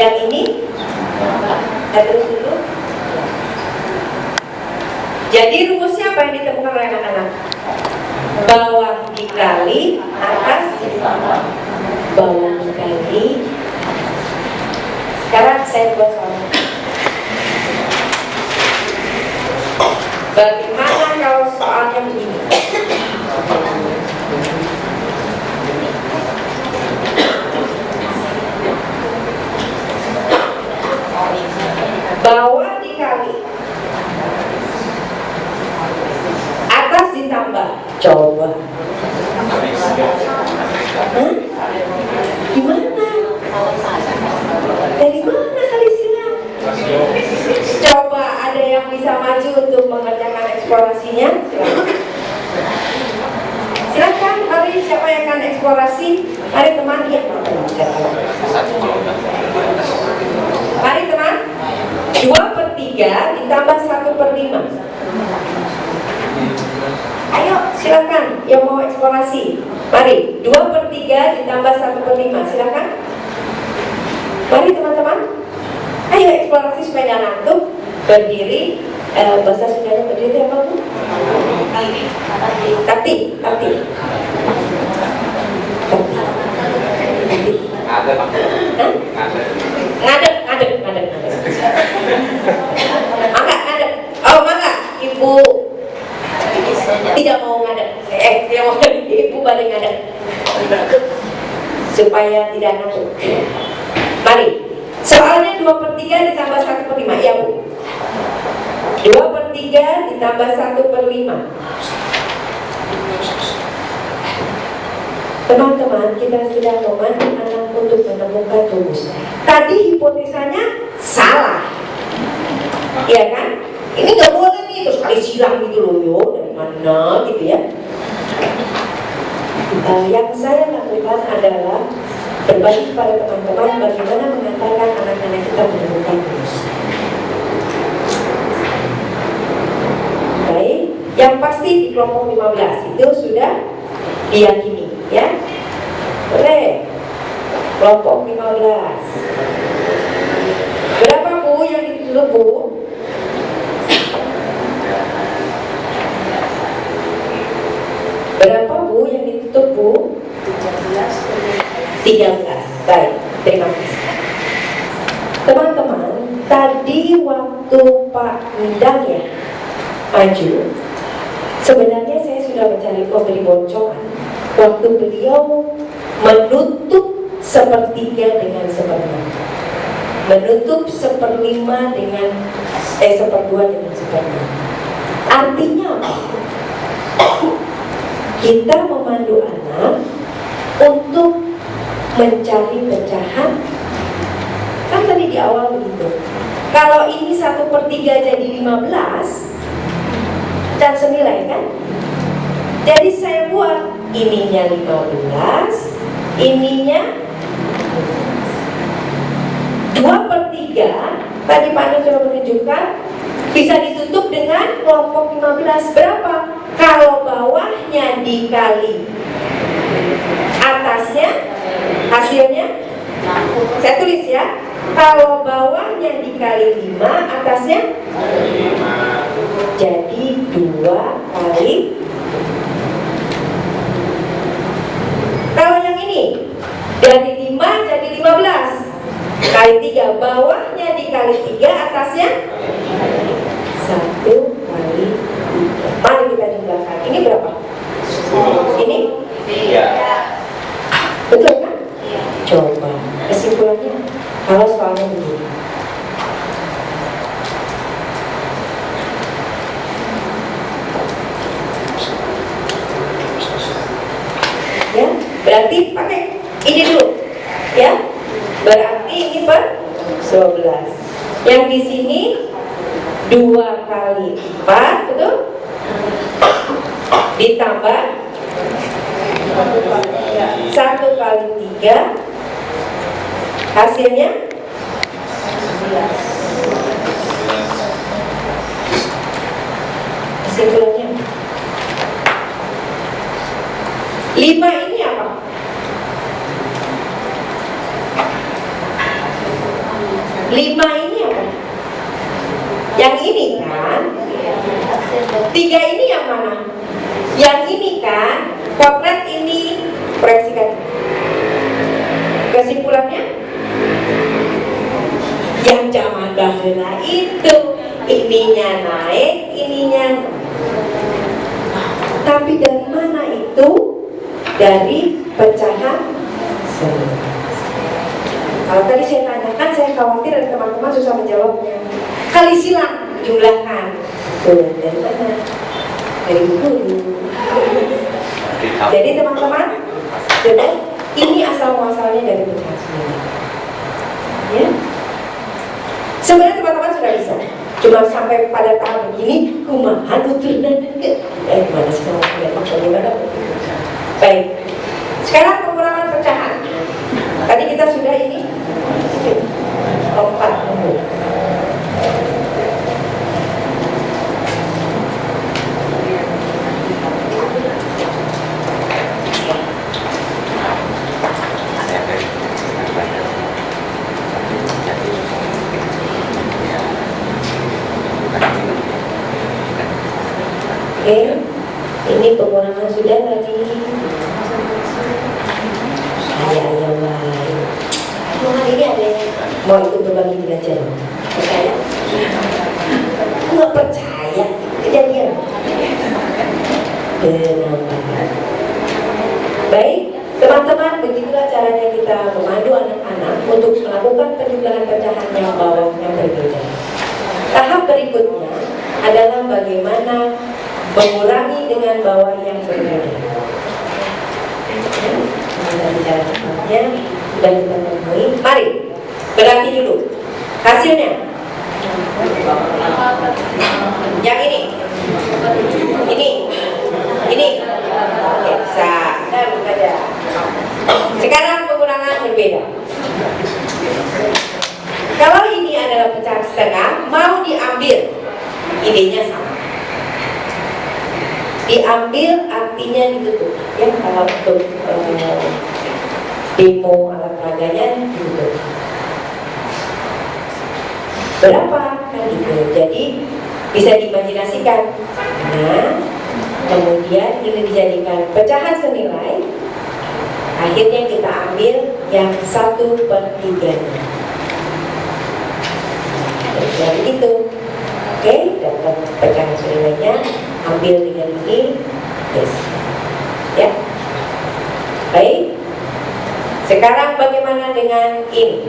Yang ini dan terus dulu. Jadi rumusnya apa yang ditemukan oleh anak-anak? Bawah dikali atas, bawah dikali. Sekarang saya buat soalnya. Bagaimana kalau soalnya begini? Bawah dikali atas ditambah. Coba. Hah? Gimana? Dari mana kali silang? Coba ada yang bisa maju untuk mengerjakan eksplorasinya? Silakan, mari siapa yang akan eksplorasi? Mari teman, ya. Mari teman. 2/3 ditambah 1/5. Ayo silakan yang mau eksplorasi. Mari 2/3 ditambah 1/5. Silakan. Mari teman-teman. Ayo eksplorasi supaya jangan ngantuk. Berdiri. Bahasa Sundanya berdiri apa Bu? Tati. Ngadep. Ngadep. Oh, mangga. Ibu tidak mau ngadep. Tidak mau ngadep. Ibu balik ngadep. Supaya tidak ngantuk. Mari. Soalnya 2/3 ditambah 1/5. Ya Bu. 2/3 ditambah 1/5. Teman-teman, kita sudah memandu anak untuk menemukan rumus. Tadi hipotesanya salah, ya kan? Ini nggak boleh nih terus kali silang gitu loh, yo dari mana gitu ya? Yang saya lakukan adalah berbagi kepada teman-teman bagaimana mengantarkan anak-anak kita menemukan rumus. Baik, yang pasti di kelompok 15 itu sudah diyakini, ya. Boleh. Kelompok 15. Berapa Bu yang ditutup Bu? Berapa Bu yang ditutup Bu? 13. Baik, terima kasih. Teman-teman, tadi waktu Pak Indang ya maju, sebenarnya saya sudah memberi bocoran waktu beliau menutup 1/3 dengan 1/4, menutup 1/5 dengan 1/2 dengan 1/6. Artinya apa? Kita memandu anak untuk mencari pecahan. Kan tadi di awal begitu. Kalau ini 1/3 jadi 15 dan senilai kan? Jadi saya buat ininya 15, ininya 2/3. Tadi Pak Anu sudah menunjukkan bisa ditutup dengan kelompok 15. Berapa? Kalau bawahnya dikali atasnya, hasilnya saya tulis ya. Kalau bawahnya dikali 5, atasnya jadi 2 kali. Kalau yang ini dari 5 jadi 15 kali 3, bawahnya dikali 3, atasnya 1 kali 3. Mari kita jumlahkan. Ini berapa? Ini? Iya. Betul kan? Coba kesimpulannya kalau soalnya begini. Ya, berarti pakai ini dulu, ya. Berarti ini per 12. Yang di sini 2 kali 4, betul? Ditambah 1 kali 3, hasilnya 11. Kesimpulannya 5 ini apa? 5 ini apa? Yang ini kan? 3 ini yang mana? Yang ini kan? Potret ini, proyeksikan. Kesimpulannya? Yang zaman bahula itu ininya naik, ininya. Tapi dari mana itu? Dari pecahan senilah. Kalau tadi saya tanyakan, saya khawatir ada teman-teman susah menjawabnya. Kali silang, jumlahkan. Tuh, dari mana? Dari guru. Jadi teman-teman, ini asal muasalnya dari pecahan senilah. Ya. Sebenarnya teman-teman sudah bisa. Cuma sampai pada tahap begini, kumaha nutur dan gimana sih bagaimana? Baik. Sekarang pengurangan pecahan. Tadi kita sudah ini 4 nomor. Oke, ini pengurangan sudah tadi. Ayah lain. Ini ada yang mau ikut berbagi belajar. Percaya? Nggak percaya. Kejadian. Benar. Baik, teman-teman, begitulah caranya kita memandu anak-anak untuk melakukan penjumlahan pecahan yang bawahnya berbeda. Tahap berikutnya adalah bagaimana mengurangi dengan bawah yang berbeda. Kita bicara cepatnya, sudah kita temui. Mari, berarti dulu hasilnya. Yang ini. Oke, bisa. Sekarang pengurangan berbeda. Kalau ini adalah pecahan setengah, mau diambil, idenya sama. Diambil artinya ditutup. Ya, kalau untuk demo alat peragannya ditutup. Berapa kan gitu. Jadi bisa diimajinasikan. Nah, kemudian ini dijadikan pecahan senilai. Akhirnya kita ambil yang 1/3. Jadi itu. Oke, dapat pecahan senilainya. Ambil dengan ini, yes. Ya, baik. Sekarang bagaimana dengan ini?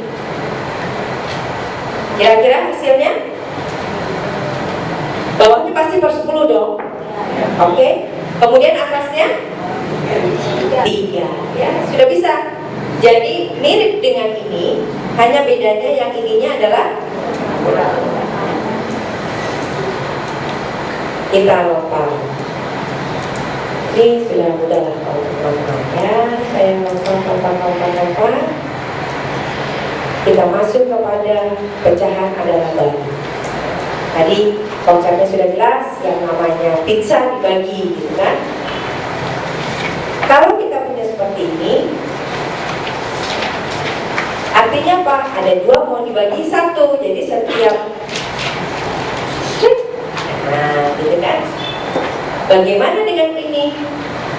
Kira-kira hasilnya? Bawahnya pasti per 10 dong. Oke. Kemudian atasnya 3. Ya, sudah bisa. Jadi mirip dengan ini, hanya bedanya yang ininya adalah kita lompat. Ini sudah mudah lah kalau lompat ya. Saya lompat. Kita masuk kepada pecahan adalah bagi. Tadi konsepnya sudah jelas, yang namanya pizza dibagi, gitu kan? Kalau kita punya seperti ini, artinya apa? Ada 2 mau dibagi 1, jadi setiap nah, gitu kan? Bagaimana dengan ini?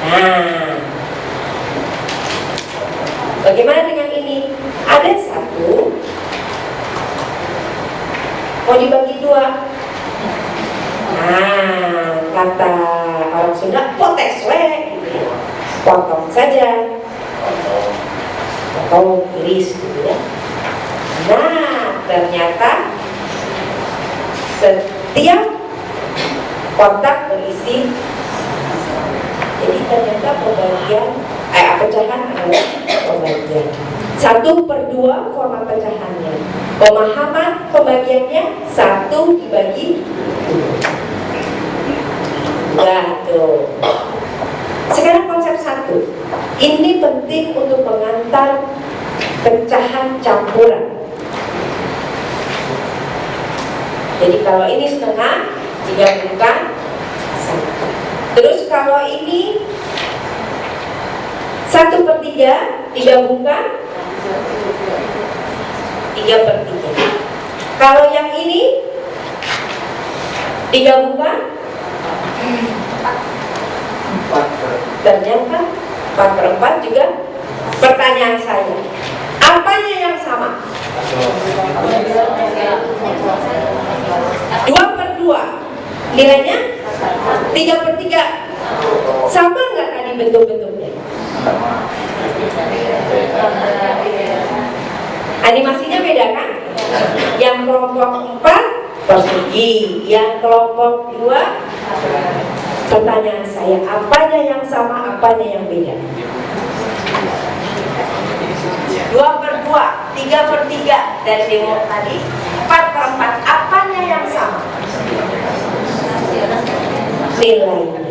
Nah, bagaimana dengan ini? Ada 1 mau dibagi 2. Nah, kata orang Sunda, potes we, potong saja, potong iris, gitu ya. Nah, ternyata setiap kotak berisi, jadi ternyata pembagian pecahan adalah pembagian 1/2 format pecahannya. Pemahaman pembagiannya 1 dibagi 2. Tuh. Sekarang konsep 1 ini penting untuk mengantar pecahan campuran. Jadi kalau ini setengah digabungkan 1. Terus kalau ini 1/3 digabungkan 3/3. Kalau yang ini digabungkan, ternyata 4/4 juga. Pertanyaan saya, apanya yang sama? 2/2 nilainya 3/3. Sama nggak tadi bentuk-bentuknya? Animasinya beda kan? Yang kelompok 4 persegi, yang kelompok 2. Pertanyaan saya, apanya yang sama, apanya yang beda? 2/2, 3/3 dari demo tadi, 4/4. Apanya yang sama? Nilainya.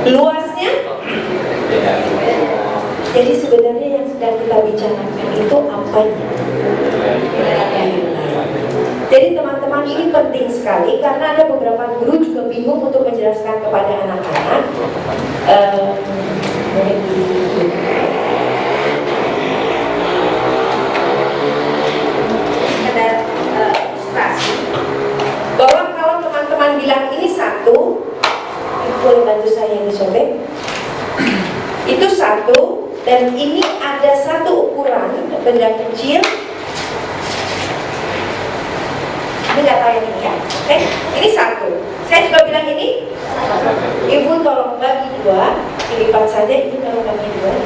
Luasnya? Jadi sebenarnya yang sedang kita bicarakan itu apanya? Jadi teman-teman, ini penting sekali karena ada beberapa guru juga bingung untuk menjelaskan kepada anak-anak. Bahwa kalau teman-teman bilang ini 1, boleh bantu saya disobek? Itu 1, dan ini ada 1 ukuran benda kecil. Ini nggak tahu yang ini ya. Oke, ini 1. Saya juga bilang ini. Ibu tolong bagi 2, dilipat saja. Ibu tolong bagi 2.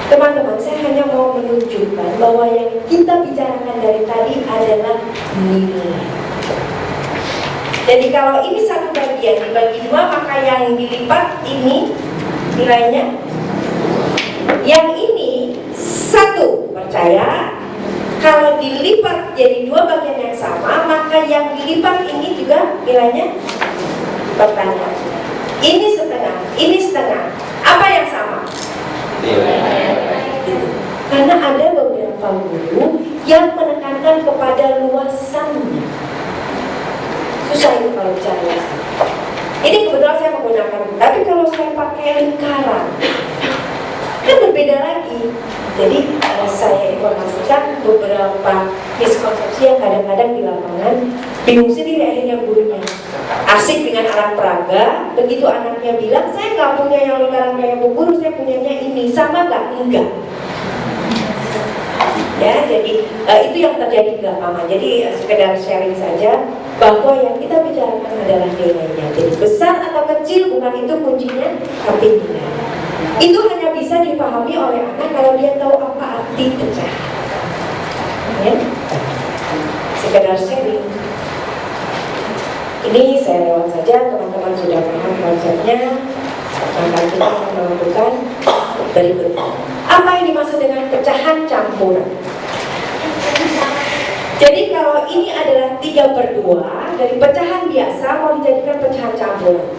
Teman-teman, saya hanya mau menunjukkan bahwa yang kita bicarakan dari tadi adalah nilai. Jadi kalau ini 1 bagian dibagi 2, maka yang dilipat ini nilainya. Yang ini 1, percaya. Kalau dilipat jadi 2 bagian yang sama, maka yang dilipat ini juga nilainya. Pertanyaan, ini setengah, ini setengah. Apa yang sama? Karena ada beberapa guru yang menekankan kepada luasannya. Susah itu kalau bicara. Ini kebetulan saya menggunakan, tapi kalau saya pakai lingkaran kan berbeda lagi. Jadi saya informasikan beberapa miskonsepsi yang kadang-kadang di lapangan bingung sendiri akhirnya gurunya. Asik dengan alat peraga, begitu anaknya bilang saya nggak punya yang lingkaran kayak bu guru, saya punyanya ini, sama nggak? Enggak. Ya, jadi itu yang terjadi di lapangan. Jadi sekedar sharing saja bahwa yang kita bicarakan adalah nilainya. Jadi besar atau kecil bukan itu kuncinya, tapi nilai. Itu hanya bisa dipahami oleh anak kalau dia tahu apa arti pecahan. Ya, sekedar sharing. Ini saya lewat saja, teman-teman sudah paham konsepnya. Maka kita akan melakukan berikutnya. Apa yang dimaksud dengan pecahan campuran? Jadi kalau ini adalah 3/2 dari pecahan biasa mau dijadikan pecahan campuran.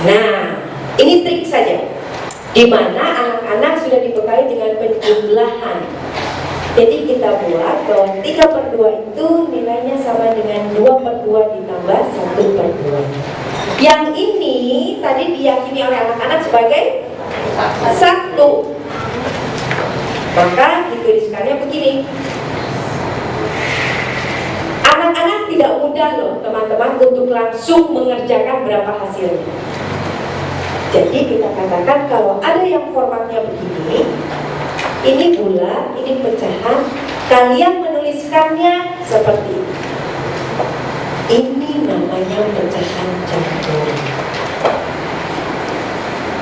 Nah, ini trik saja, di mana anak-anak sudah dibekali dengan penjumlahan. Jadi kita buat bahwa 3/2 itu nilainya sama dengan 2/2 ditambah 1/2. Yang ini tadi diyakini oleh anak-anak sebagai 1. Maka dituliskannya begini. Anak-anak tidak mudah loh teman-teman untuk langsung mengerjakan berapa hasilnya. Jadi kita katakan kalau ada yang formatnya begini, ini bulat, ini pecahan, kalian menuliskannya seperti ini. Ini namanya pecahan campuran.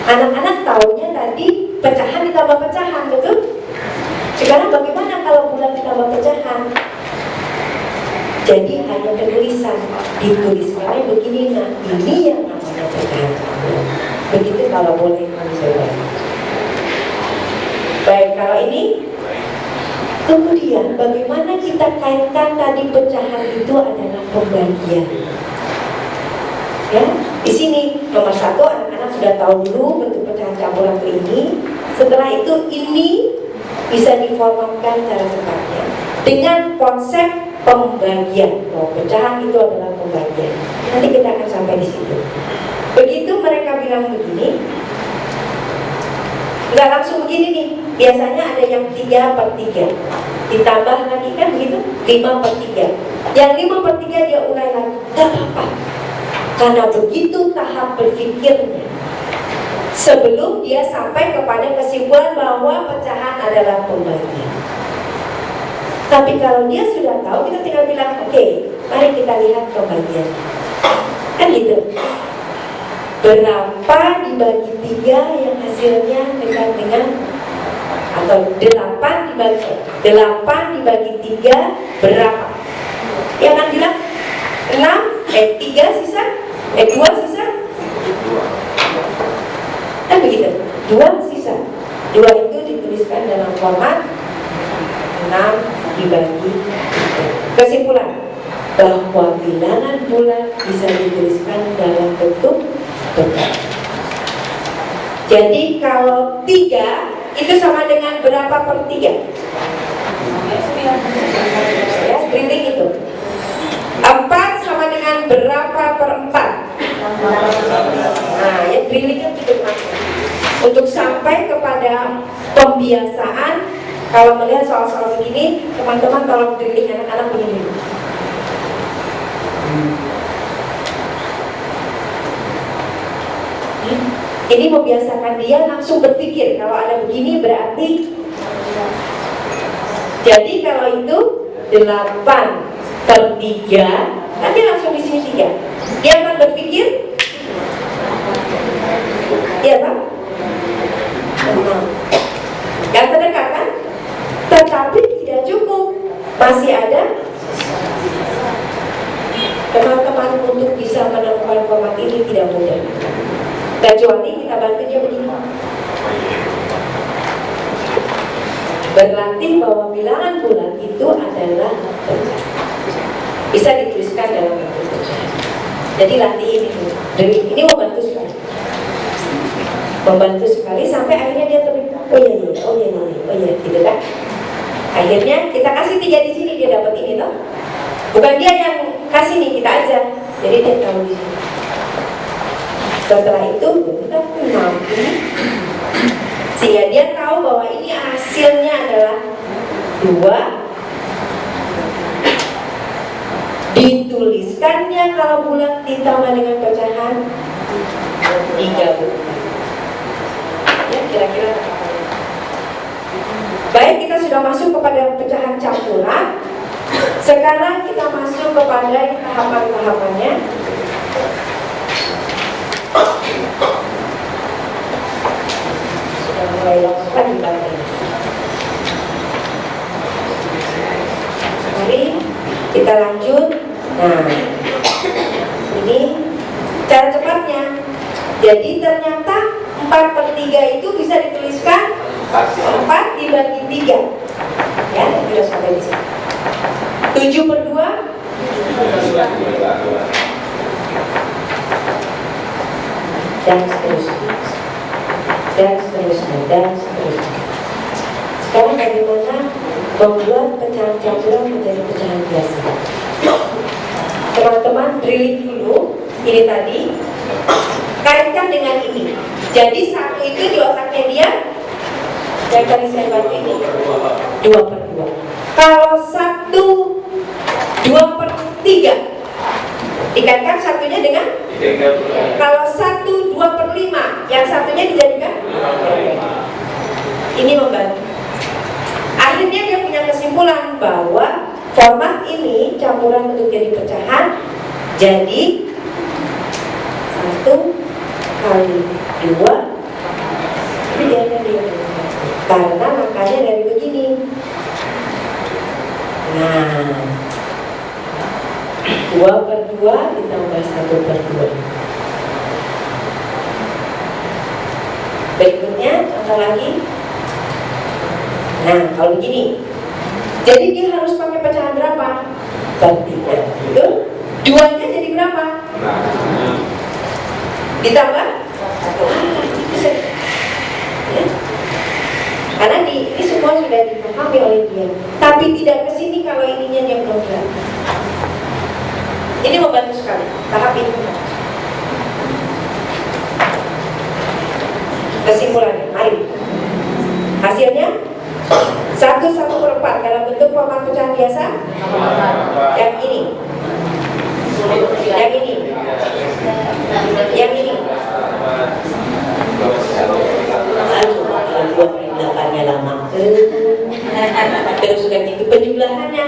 Anak-anak tahunya tadi pecahan ditambah pecahan, betul? Sekarang bagaimana kalau bulat ditambah pecahan? Jadi hanya penulisan, dituliskannya begini. Nah, ini yang namanya pecahan campuran. Begitu kalau boleh mencoba. Baik, kalau ini kemudian bagaimana kita kaitkan tadi pecahan itu adalah pembagian. Ya, di sini nomor 1 anak-anak sudah tahu dulu bentuk pecahan campuran ini. Setelah itu ini bisa diformatkan cara cepatnya dengan konsep pembagian. Oh, pecahan itu adalah pembagian. Nanti kita akan sampai di situ. Begitu mereka bilang begini, nggak langsung begini nih. biasanya ada yang 3/3, ditambah lagi kan begitu, 5/3. Yang 5/3 dia urai lagi, gak apa-apa, karena begitu tahap berpikirnya sebelum dia sampai kepada kesimpulan bahwa pecahan adalah pembagian. Tapi kalau dia sudah tahu, kita tinggal bilang, oke, mari kita lihat pembagian. Kan gitu. Berapa dibagi 3 yang hasilnya dekat dengan, atau 8 dibagi 3 berapa? Yang akan bilang 3 sisa, 2 sisa. Kan begitu, 2 sisa. 2 itu dituliskan dalam format 6 dibagi 3. Kesimpulan bahwa bilangan bulat bisa dituliskan dalam bentuk betul. Jadi kalau 3 itu sama dengan berapa per 3? Ya, drilling itu. 4 sama dengan berapa per 4? Nah, ya drillingnya gitu. Untuk sampai kepada pembiasaan, kalau melihat soal-soal begini, teman-teman tolong drilling anak-anak begini. Ini membiasakan dia langsung berpikir, kalau ada begini berarti. Jadi kalau itu 8/3, nanti langsung di sini 3. Dia akan berpikir, iya Pak? Yang terdekat kan? Tetapi tidak cukup, masih ada. Teman-teman untuk bisa menemukan format ini tidak mudah, kecuali kita bantu dia begini. Berlatih bahwa bilangan bulat itu adalah pecah, bisa dituliskan dalam bentuk pecah. Jadi latih ini membantu sekali, sampai akhirnya dia terbilang, oh iya, gitu kan? Akhirnya kita kasih 3 di sini, dia dapat ini toh. Bukan dia yang kasih nih, kita aja. Jadi dia tahu di sini. Setelah itu kita mampu, sehingga dia tahu bahwa ini hasilnya adalah 2. Dituliskannya kalau bulat ditambah dengan pecahan 3. Ya, kira-kira. Baik, kita sudah masuk kepada pecahan campuran. Sekarang kita masuk kepada tahapan-tahapannya. Sudah mulai lengkap dibantu. Mari kita lanjut. Nah, ini cara cepatnya. Jadi ternyata 4/3 itu bisa dituliskan 4 dibagi 3. Ya, sudah sampai di sini. 7/2 dan seterusnya. Sekarang bagaimana membuat pecahan campuran menjadi pecahan biasa? Teman-teman drilling dulu ini tadi, kaitkan dengan ini. Jadi 1 itu di otaknya dia, yang tadi saya bantu ini 2/2. Kalau 1 2/3 dikaitkan satunya dengan, kalau 1 2/5 yang satunya dijadikan, ini membantu. Akhirnya dia punya kesimpulan bahwa format ini campuran untuk jadi pecahan, jadi 1 kali 2 ini dia karena makanya dari begini. Nah, 2/2 ditambah 1/2. Berikutnya contoh lagi. Nah, kalau begini, jadi dia harus pakai pecahan berapa? 3. Itu 2-nya jadi berapa? Ditambah 1. Ya. Karena ini semua sudah dipahami oleh dia, tapi tidak kesini kalau ininya yang belum jelas. Ini membantu sekali tahap ini. Kesimpulannya, mari. Hasilnya 4 dalam bentuk format pecahan biasa? Yang ini. Yang ini. Yang ini. Buat penjelasannya lama. Terus sudah gitu penjumlahannya.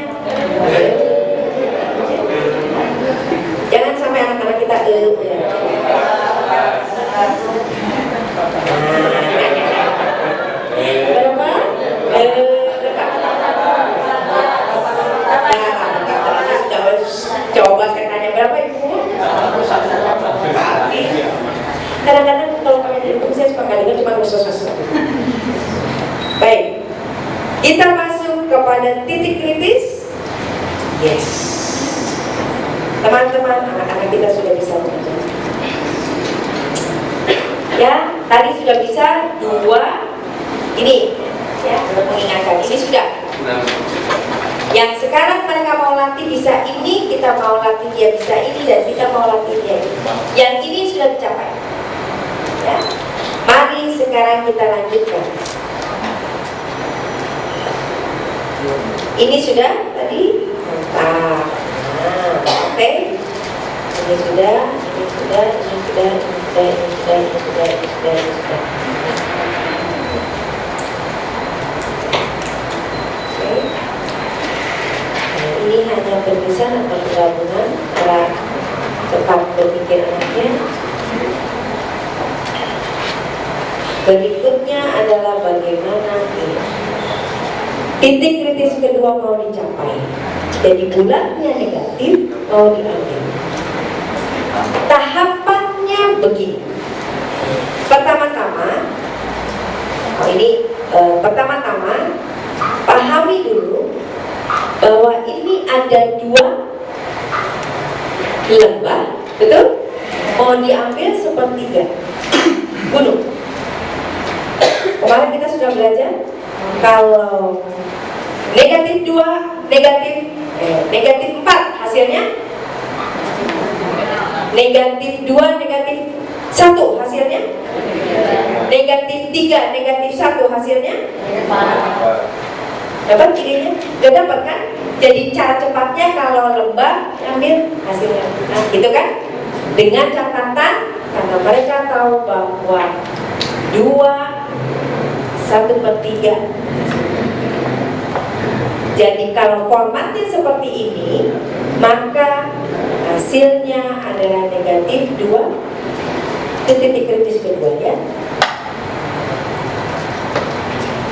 Jangan sampai anak-anak kita berapa? Coba saya tanya berapa ibu? Kadang-kadang kalau kami di rumah saya suka kalian cuma ngurus-ngurus. Baik, kita masuk kepada titik kritis. Yes, teman-teman, anak-anak kita sudah bisa bekerja. Ya, tadi sudah bisa 2 ini, ya, mengingatkan ini sudah. Yang sekarang mereka mau latih bisa ini, kita mau latih dia bisa ini, dan kita mau latih dia ini. Yang ini sudah dicapai. Ya. Mari sekarang kita lanjutkan. Ini sudah tadi. Oke. Ini sudah. Ini hanya berpisah atau penggabungan antara cepat berpikir anaknya. Berikutnya adalah bagaimana titik kritis kedua mau dicapai. Jadi bulatnya negatif mau diambil. Tahapannya begini. Pertama-tama, pertama-tama pahami dulu bahwa ini ada 2 lembah, betul? Mau diambil sepertiga gunung. Kemarin kita sudah belajar kalau negatif 2, negatif 4 hasilnya negatif 2, negatif 1 hasilnya negatif 3, negatif 1 hasilnya dapat idenya? Udah dapat kan? Jadi cara cepatnya kalau lembah ambil hasilnya. Nah gitu kan? Dengan catatan karena mereka tahu bahwa 2/1/3. Jadi kalau formatnya seperti ini, maka hasilnya adalah negatif 2. Itu titik kritis kedua ya.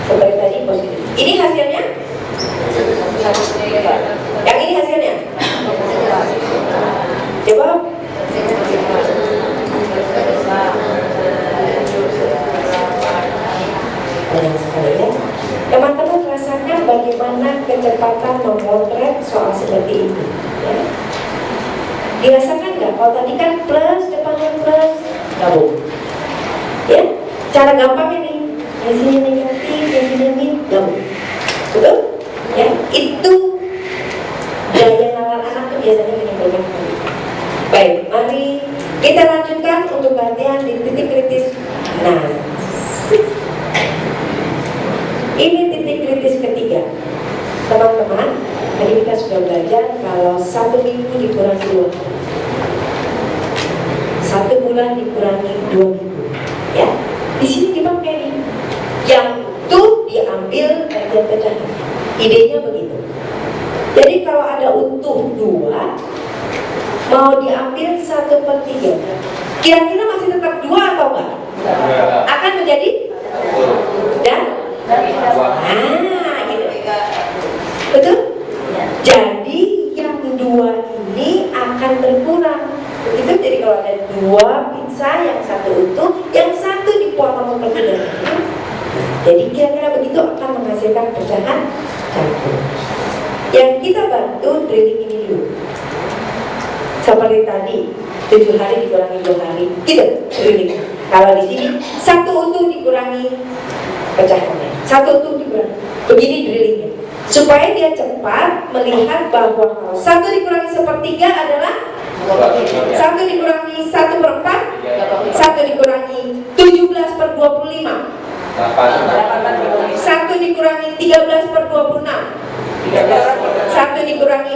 Seperti tadi positif. Ini hasilnya? Yang ini hasilnya? Coba. Banyak sekali ya. Teman-teman rasakan bagaimana kecepatan memotret soal seperti ini ya. Dirasakan nggak? Kalau tadi kan plus, depannya plus, gabung ya. Cara gampangnya nih, yang sini negatif, yang sini min, gabung. Betul? Ya, itu gaya nalar anak tuh biasanya menimbulkan. Baik, mari kita lanjutkan untuk latihan di titik kritis. Nah, ini titik kritis ketiga. Teman-teman, tadi kita sudah belajar kalau 1 minggu dikurangi 2 hari, 1 bulan dikurangi 2 minggu. Ya, di sini dipakai nih. Yang itu diambil bagian pecahan. Idenya begitu. Jadi kalau ada utuh 2, mau diambil 1/3. Kira-kira masih tetap 2 atau enggak? Akan menjadi dan gitu. Betul? Jadi yang 2 ini akan berkurang. Begitu. Jadi kalau ada 2 pizza, yang 1 utuh, yang 1 dipotong seperti ini. Jadi kira-kira begitu akan menghasilkan pecahan campur. Yang kita bantu drilling ini dulu. Seperti tadi 7 hari dikurangi 2 hari, gitu drilling. Kalau di sini 1 utuh dikurangi pecahannya, 1 utuh dikurangi. Begini drillingnya, supaya dia cepat melihat bahwa kalau 1 dikurangi 1/3 adalah 1 dikurangi 1/4, 1 dikurangi 17/25. 1 dikurangi 13 per 26. 1 dikurangi